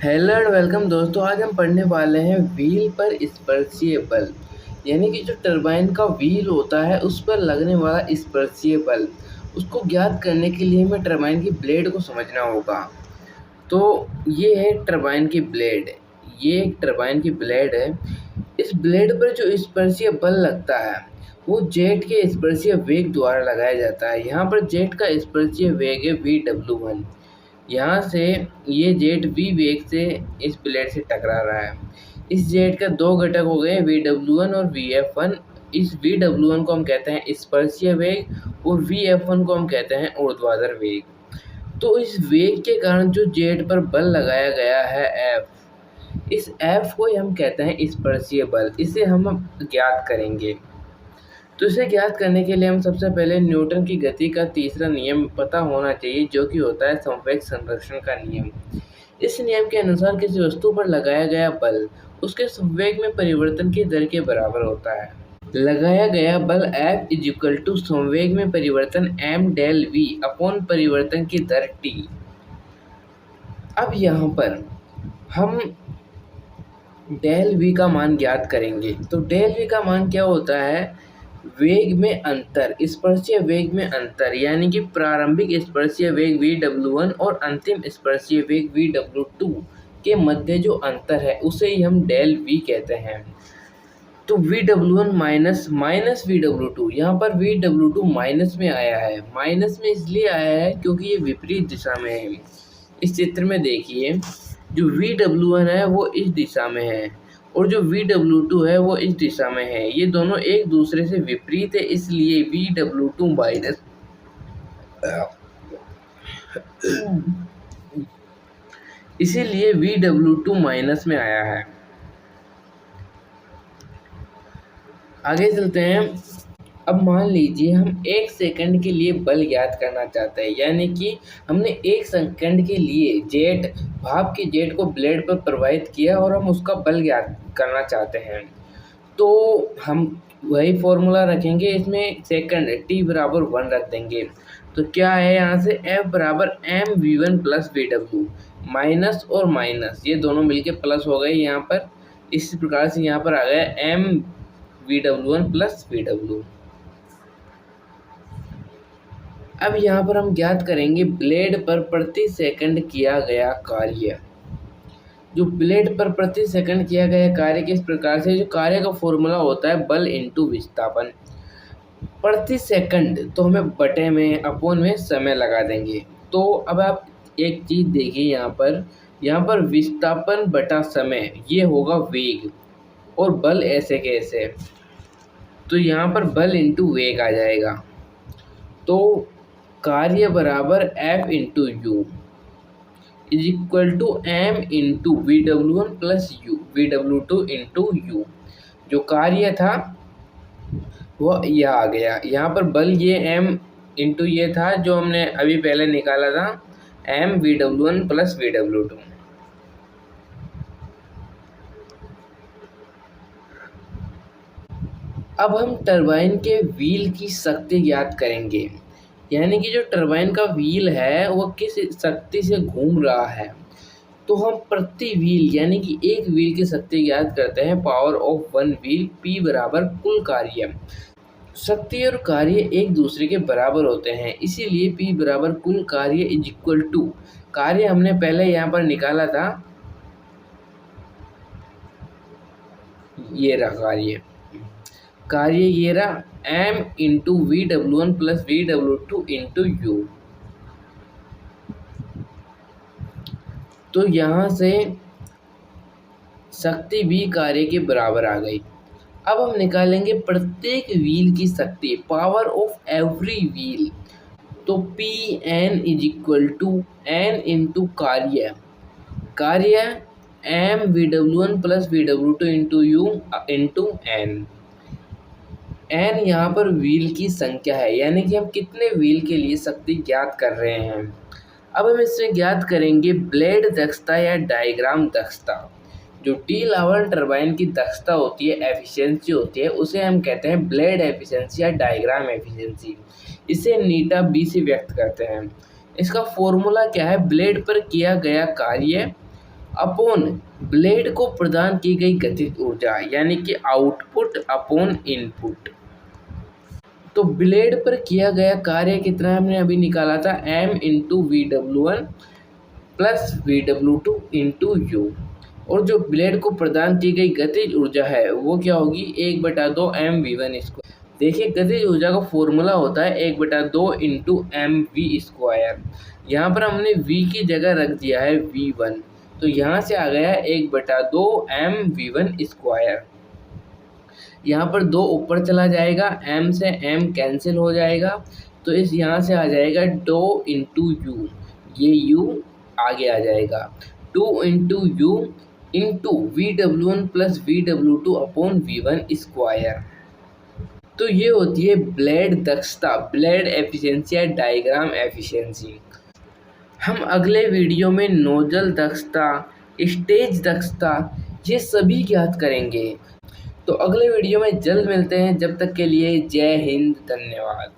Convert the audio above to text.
Hello and welcome दोस्तों। आज हम पढ़ने वाले हैं व्हील पर स्पर्शीय बल, यानी कि जो टरबाइन का व्हील होता है उस पर लगने वाला स्पर्शीय बल, उसको ज्ञात करने के लिए हमें टरबाइन की ब्लेड को समझना होगा। तो ये है टरबाइन की ब्लेड, ये एक टरबाइन की ब्लेड है। इस ब्लेड पर जो स्पर्शीय बल लगता है वो जेट के स्पर्शीय वेग द्वारा लगाया जाता है। यहाँ पर जेट का स्पर्शीय वेग है VW1। यहाँ से ये जेट V वेग से इस प्लेट से टकरा रहा है। इस जेट का दो घटक हो गए VW1 और VF1। इस VW1 को हम कहते हैं स्पर्शीय वेग और VF1 को हम कहते हैं ऊर्ध्वाधर वेग। तो इस वेग के कारण जो जेट पर बल लगाया गया है F, इस F को ही हम कहते हैं स्पर्शीय बल। इसे हम ज्ञात करेंगे। तो इसे ज्ञात करने के लिए हम सबसे पहले न्यूटन की गति का तीसरा नियम पता होना चाहिए, जो कि होता है संवेग संरक्षण का नियम। इस नियम के अनुसार किसी वस्तु पर लगाया गया बल उसके संवेग में परिवर्तन की दर के बराबर होता है। लगाया गया बल F इज इक्वल टू संवेग में परिवर्तन m डेल v अपॉन परिवर्तन की दर t। अब यहाँ पर हम डेल v का मान ज्ञात करेंगे। तो डेल v का मान क्या होता है? वेग में अंतर, स्पर्शीय वेग में अंतर, यानी कि प्रारंभिक स्पर्शीय वेग VW1 और अंतिम स्पर्शीय वेग VW2 के मध्य जो अंतर है उसे ही हम डेल V कहते हैं। तो VW1 माइनस VW2, यहाँ पर VW2 माइनस में आया है। माइनस में इसलिए आया है क्योंकि ये विपरीत दिशा में है। इस चित्र में देखिए, जो VW1 है वो इस दिशा में है और जो VW2 है वो इस दिशा में है। ये दोनों एक दूसरे से विपरीत है, इसलिए VW2 माइनस इसीलिए VW2 माइनस में आया है। आगे चलते हैं। अब मान लीजिए हम 1 सेकंड के लिए बल ज्ञात करना चाहते हैं, यानी कि हमने 1 सेकंड के लिए भाप के जेट को ब्लेड पर प्रवाहित किया और हम उसका बल ज्ञात करना चाहते हैं। तो हम वही फॉर्मूला रखेंगे, इसमें सेकंड t बराबर 1 रख देंगे। तो क्या है, यहाँ से F बराबर mv1 प्लस VW, माइनस और माइनस ये दोनों मिलके प्लस हो गए यहाँ पर। इस प्रकार से यहाँ पर आ गया mVW1 प्लस VW। अब यहाँ पर हम ज्ञात करेंगे ब्लेड पर प्रति सेकंड किया गया कार्य। जो ब्लेड पर प्रति सेकंड किया गया कार्य किस प्रकार से, जो कार्य का फॉर्मूला होता है बल इंटू विस्थापन प्रति सेकंड। तो हमें बटे में अपॉन में समय लगा देंगे। तो अब आप एक चीज़ देखिए, यहाँ पर विस्थापन बटा समय ये होगा वेग, और बल ऐसे कैसे, तो यहाँ पर बल इंटू वेग आ जाएगा। तो कार्य बराबर F into u is equal to m into VW1 plus VW2 into u. जो कार्य था वो यह आ गया। यहाँ पर बल ये m इंटू ये था जो हमने अभी पहले निकाला था, mVW1 प्लस VW2। अब हम टरबाइन के व्हील की शक्ति ज्ञात करेंगे, यानी कि जो टरबाइन का व्हील है वो किस शक्ति से घूम रहा है। तो हम प्रति व्हील यानी कि एक व्हील की शक्ति ज्ञात करते हैं, पावर ऑफ 1 व्हील, P बराबर कुल कार्य। शक्ति और कार्य एक दूसरे के बराबर होते हैं, इसीलिए P बराबर कुल कार्य इज इक्वल टू, कार्य हमने पहले यहाँ पर निकाला था, ये रहा कार्य ये रहा m into VW1 plus VW2 into you. तो यहाँ से शक्ति भी कार्य के बराबर आ गई। अब हम निकालेंगे प्रत्येक व्हील की शक्ति, पावर ऑफ एवरी व्हील। तो Pn is equal to n into कार्य mVW1 plus VW2 into u into n। n यहाँ पर व्हील की संख्या है, यानी कि हम कितने व्हील के लिए शक्ति ज्ञात कर रहे हैं। अब हम इसमें ज्ञात करेंगे ब्लेड दक्षता या डायग्राम दक्षता। जो टी लावर टरबाइन की दक्षता होती है, एफिशिएंसी होती है, उसे हम कहते हैं ब्लेड एफिशिएंसी या डायग्राम एफिशिएंसी। इसे नीटा बी से व्यक्त करते हैं। इसका फॉर्मूला क्या है, ब्लेड पर किया गया कार्य अपॉन ब्लेड को प्रदान की गई गतिज ऊर्जा, यानी कि आउटपुट अपॉन इनपुट। तो ब्लेड पर किया गया कार्य कितना हमने अभी निकाला था, m into VW1 plus VW2 into you. और जो ब्लेड को प्रदान की गई गतिज ऊर्जा है वो क्या होगी, 1/2 mv1 स्क्वायर। देखिए गतिज ऊर्जा का फॉर्मूला होता है 1/2 इंटू mv स्क्वायर। यहाँ पर हमने v की जगह रख दिया है v1, तो यहाँ से आ गया 1/2 mv1 स्क्वायर। यहाँ पर 2 ऊपर चला जाएगा, m से m कैंसिल हो जाएगा, तो इस यहाँ से आ जाएगा 2 इंटू यू, ये u आगे आ जाएगा, 2 into u into VW1 plus VW2 upon V1 square. तो ये होती है ब्लेड दक्षता, ब्लेड एफिशिएंसी या डायग्राम एफिशिएंसी। हम अगले वीडियो में नोजल दक्षता, स्टेज दक्षता, ये सभी ज्ञात करेंगे। तो अगले वीडियो में जल्द मिलते हैं, जब तक के लिए जय हिंद, धन्यवाद।